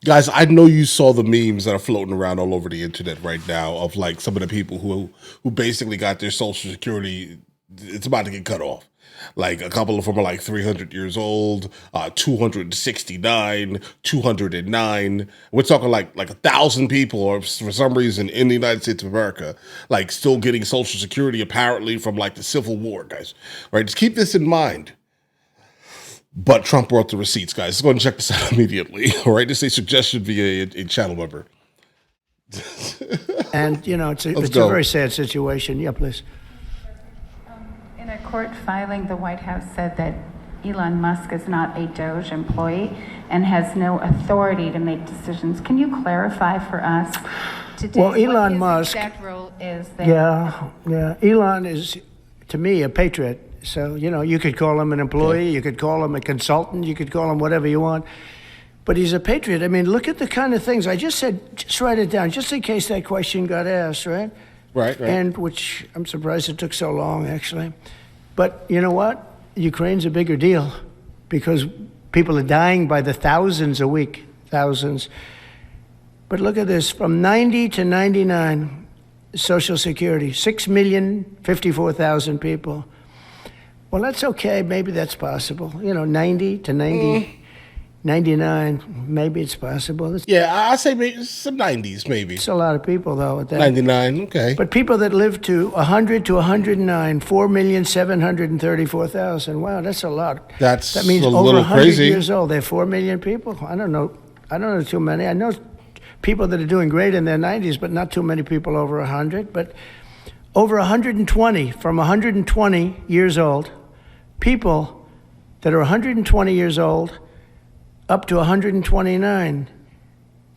Guys, I know you saw the memes that are floating around all over the internet right now of like some of the people who basically got their social security. It's about to get cut off. Like a couple of them are like 300 years old, 269, 209. We're talking like 1,000 people, or for some reason in the United States of America, like still getting social security apparently from like the Civil War, guys. Right? Just keep this in mind. But Trump brought the receipts, guys. Let's go and check this out immediately. All right, this is a suggestion via a channel member. And, you know, it's a very sad situation. Yeah, please. In a court filing, the White House said that Elon Musk is not a DOJ employee and has no authority to make decisions. Can you clarify for us today well, Elon what his Musk, exact role is there? Yeah. Elon is, to me, a patriot. So, you know, you could call him an employee, you could call him a consultant, you could call him whatever you want. But he's a patriot. I mean, look at the kind of things I just said. Just write it down, just in case that question got asked, right? Right. And which I'm surprised it took so long, actually. But you know what? Ukraine's a bigger deal because people are dying by the thousands a week, thousands. But look at this, from 90 to 99, Social Security, 6,054,000 people. Well, that's okay. Maybe that's possible. You know, 90 to 99, maybe it's possible. I say maybe some 90s, maybe. It's a lot of people, though. At that. 99, okay. But people that live to 100 to 109, 4,734,000. Wow, that's a lot. That means a over little 100 crazy. years old. They're 4 million people. I don't know too many. I know people that are doing great in their 90s, but not too many people over 100. But over 120, from 120 years old, people that are 120 years old up to 129,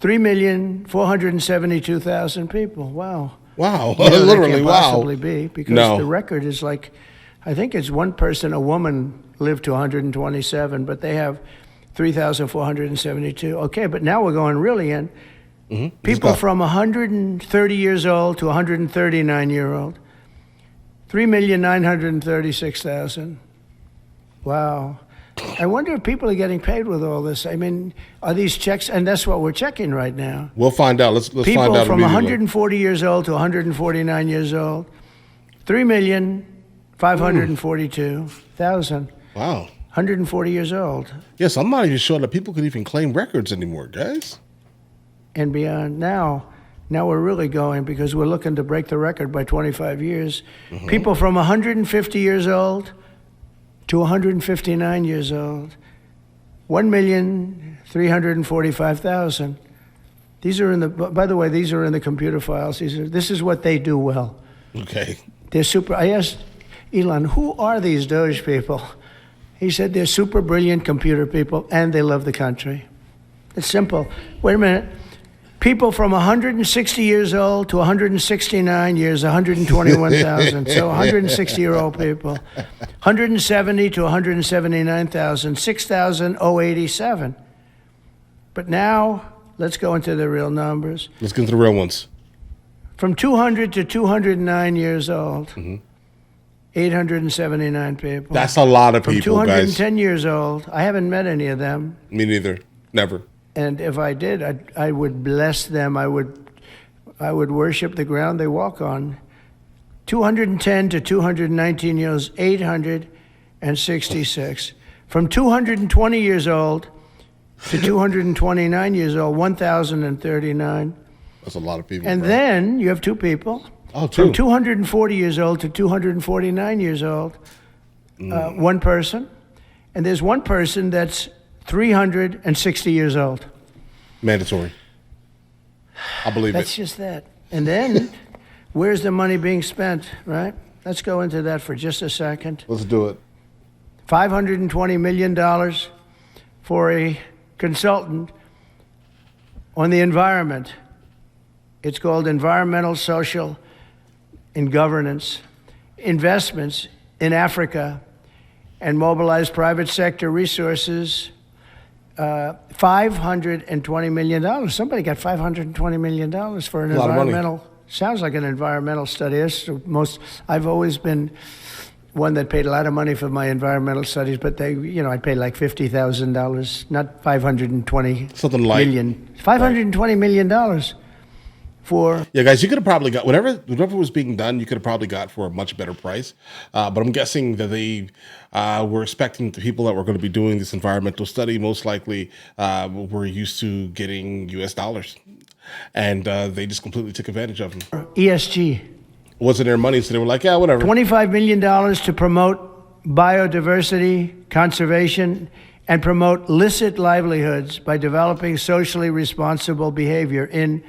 3,472,000 people. Wow. Wow. Yeah, Literally, that can't possibly be, because the record is like, I think it's one person, a woman, lived to 127, but they have 3,472. Okay, but now we're going really in. Mm-hmm. People from 130 years old to 139-year-old, 3,936,000. Wow. I wonder if people are getting paid with all this. I mean, are these checks? And that's what we're checking right now. We'll find out. Let's people find out from immediately. 140 years old to 149 years old, 3,542,000. Wow. 140 years old. Yes, I'm not even sure that people could even claim records anymore, guys. And beyond. Now we're really going, because we're looking to break the record by 25 years. Mm-hmm. People from 150 years old to 159 years old, 1,345,000. These are by the way, these are in the computer files. This is what they do well. Okay. They're super. I asked Elon, who are these Doge people? He said they're super brilliant computer people and they love the country. It's simple. Wait a minute. People from 160 years old to 169 years, 121,000. So 160-year-old people. 170 to 179,000, 6,087. But now, let's go into the real numbers. Let's get into the real ones. From 200 to 209 years old, 879 people. That's a lot of people, From 210 guys. years old, I haven't met any of them. Me neither. Never. And if I did, I would bless them. I would worship the ground they walk on. 210 to 219 years, 866. From 220 years old to 229 years old, 1,039. That's a lot of people. And then you have two people. Oh, two. From 240 years old to 249 years old, one person. And there's one person that's 360 years old. Mandatory. I believe That's just that. And then, where's the money being spent, right? Let's go into that for just a second. Let's do it. $520 million for a consultant on the environment. It's called Environmental, Social, and Governance. Investments in Africa and mobilize private sector resources. $520 million. Somebody got $520 million for an environmental. Sounds like an environmental study. That's the most. I've always been one that paid a lot of money for my environmental studies, but I paid like $50,000, not 520 Something like million. $520 million for. Yeah, guys, you could have probably got whatever was being done. You could have probably got for a much better price. But I'm guessing that they were expecting the people that were going to be doing this environmental study most likely were used to getting U.S. dollars, and they just completely took advantage of them. ESG. Wasn't their money, so they were like, yeah, whatever. $25 million to promote biodiversity, conservation, and promote licit livelihoods by developing socially responsible behavior in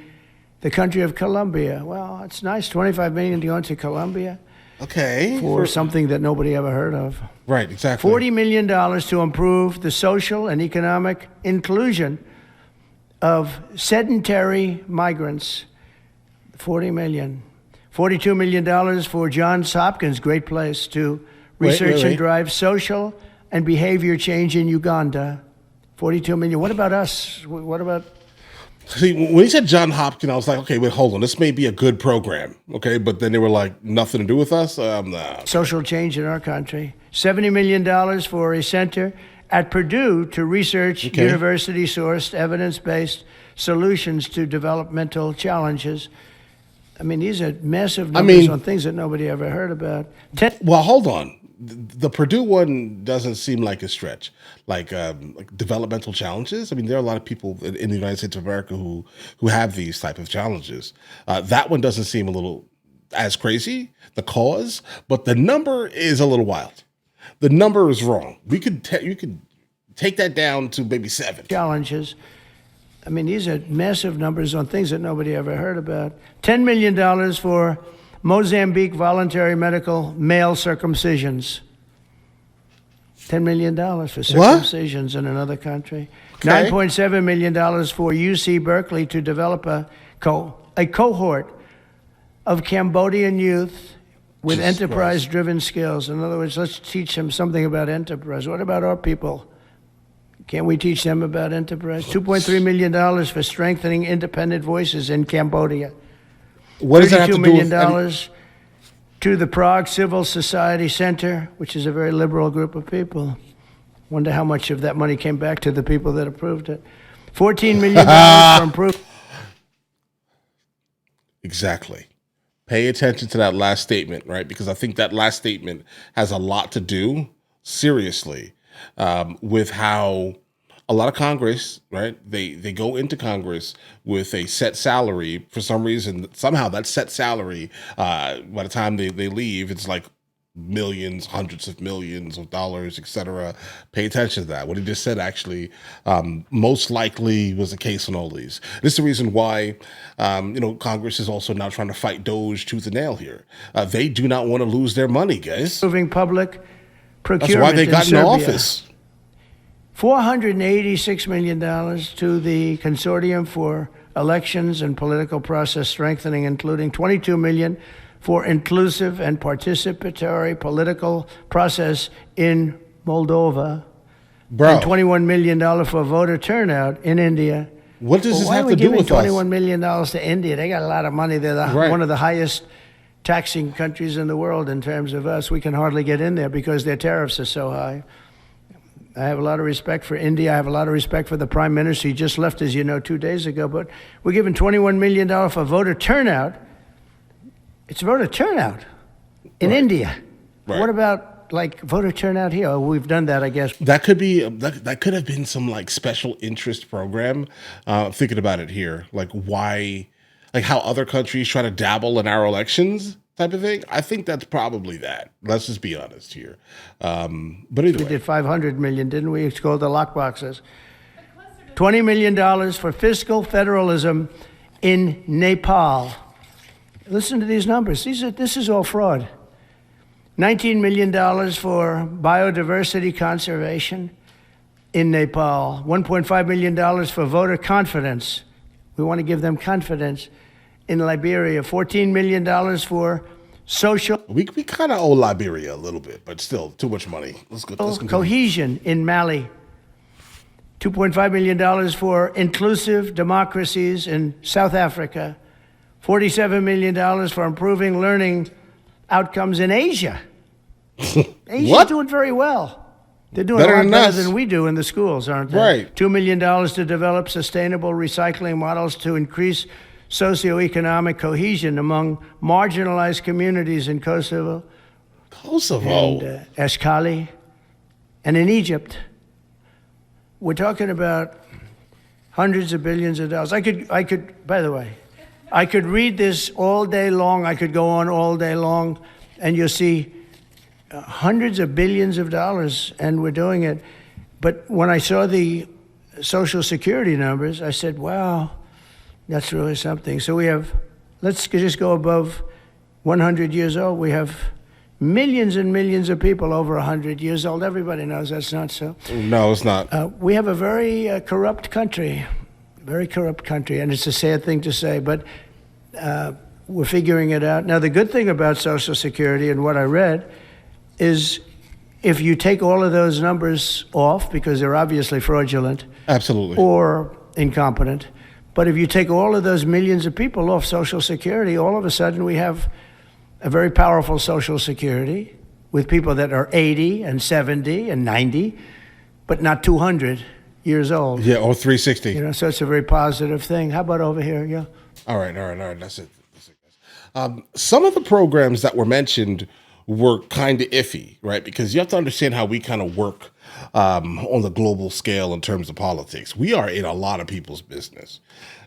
the country of Colombia. Well, it's nice, $25 million to go into Colombia. Okay. For something that nobody ever heard of. Right, exactly. $40 million to improve the social and economic inclusion of sedentary migrants. $40 million. $42 million for Johns Hopkins, great place, to research and drive social and behavior change in Uganda. $42 million. What about us? What about... See, when he said John Hopkins, I was like, okay, wait, hold on. This may be a good program, okay? But then they were like, nothing to do with us? Nah. Social change in our country. $70 million for a center at Purdue to research university-sourced, evidence-based solutions to developmental challenges. I mean, these are massive numbers on things that nobody ever heard about. Well, hold on. The Purdue one doesn't seem like a stretch. Like developmental challenges. I mean, there are a lot of people in the United States of America who have these type of challenges. That one doesn't seem a little as crazy, the cause, but the number is a little wild. The number is wrong. You could take that down to maybe 7. Challenges. I mean, these are massive numbers on things that nobody ever heard about. $10 million for Mozambique voluntary medical male circumcisions. $10 million for circumcisions in another country. Okay. $9.7 million for UC Berkeley to develop a cohort of Cambodian youth with enterprise-driven skills. In other words, let's teach them something about enterprise. What about our people? Can't we teach them about enterprise? $2.3 million for strengthening independent voices in Cambodia. What does that have to do with... $32 million to the Prague Civil Society Center, which is a very liberal group of people. Wonder how much of that money came back to the people that approved it. $14 million for improvement. Exactly. Pay attention to that last statement, right? Because I think that last statement has a lot to do, seriously, with how a lot of Congress, right? They go into Congress with a set salary. For some reason, somehow that set salary, by the time they leave, it's like millions, hundreds of millions of dollars, etc. Pay attention to that. What he just said actually most likely was the case on all these. This is the reason why Congress is also now trying to fight Doge tooth and nail here. They do not want to lose their money, guys. Improving public procurement. That's why they got in office. $486 million to the Consortium for Elections and Political Process Strengthening, including $22 million for inclusive and participatory political process in Moldova, and $21 million for voter turnout in India. What does this have to do with us? Why are we giving $21 million to India? They got a lot of money. They're one of the highest taxing countries in the world in terms of us. We can hardly get in there because their tariffs are so high. I have a lot of respect for India. I have a lot of respect for the Prime Minister. He just left, as you know, 2 days ago. But we're giving $21 million for voter turnout. It's voter turnout in India. Right. What about voter turnout here? Oh, we've done that, I guess. That could be that could have been some special interest program. Thinking about it here, why, how other countries try to dabble in our elections. Type of thing. I think that's probably that. Let's just be honest here. But either way. We did $500 million, didn't we? It's called the lockboxes. $20 million for fiscal federalism in Nepal. Listen to these numbers. This is all fraud. $19 million for biodiversity conservation in Nepal. $1.5 million for voter confidence. We want to give them confidence. In Liberia, $14 million for social... We kind of owe Liberia a little bit, but still, too much money. Let's cohesion in Mali. $2.5 million for inclusive democracies in South Africa. $47 million for improving learning outcomes in Asia. Asia's What? doing very well. They're doing Better a lot than better us. than we do in the schools, aren't they? Right. $2 million to develop sustainable recycling models to increase socioeconomic cohesion among marginalized communities in Kosovo Kosovo. and Eshkali and in Egypt. We're talking about hundreds of billions of dollars. I could, by the way, I could read this all day long. I could go on all day long, and you'll see hundreds of billions of dollars, and we're doing it. But when I saw the Social Security numbers, I said, wow, that's really something. So we have, let's just go above 100 years old. We have millions and millions of people over 100 years old. Everybody knows that's not so. No, it's not. We have a very corrupt country, and it's a sad thing to say, but we're figuring it out. Now, the good thing about Social Security and what I read is if you take all of those numbers off, because they're obviously fraudulent Absolutely. or incompetent, but if you take all of those millions of people off Social Security, all of a sudden we have a very powerful Social Security with people that are 80 and 70 and 90, but not 200 years old. Yeah, or 360. You know, so it's a very positive thing. How about over here? Yeah. All right. That's it. Guys. Some of the programs that were mentioned were kind of iffy, right? Because you have to understand how we kind of work on the global scale in terms of politics. We are in a lot of people's business,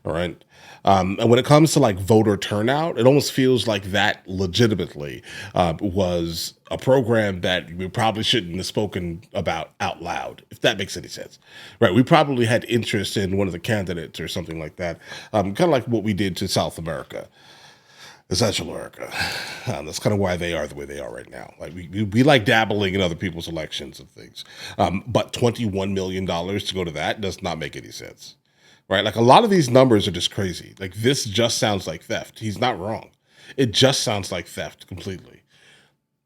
all right? And when it comes to like voter turnout, it almost feels like that legitimately was a program that we probably shouldn't have spoken about out loud, if that makes any sense, right? We probably had interest in one of the candidates or something like that, kind of like what we did to South America. Central America. That's kind of why they are the way they are right now. Like we like dabbling in other people's elections and things. But $21 million to go to that does not make any sense, right? Like a lot of these numbers are just crazy. Like this just sounds like theft. He's not wrong. It just sounds like theft completely.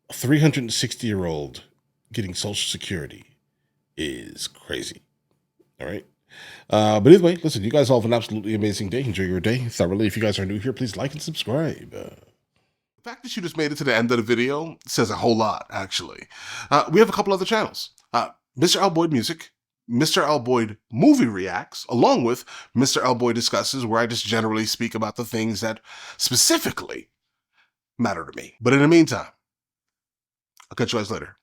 A 360-year-old getting Social Security is crazy. All right. But either way, listen, you guys all have an absolutely amazing day. Enjoy your day thoroughly. If you guys are new here, please like and subscribe. The fact that you just made it to the end of the video says a whole lot, actually. We have a couple other channels. MrLboyd Music, MrLboyd Movie Reacts, along with MrLboyd Discusses, where I just generally speak about the things that specifically matter to me. But in the meantime, I'll catch you guys later.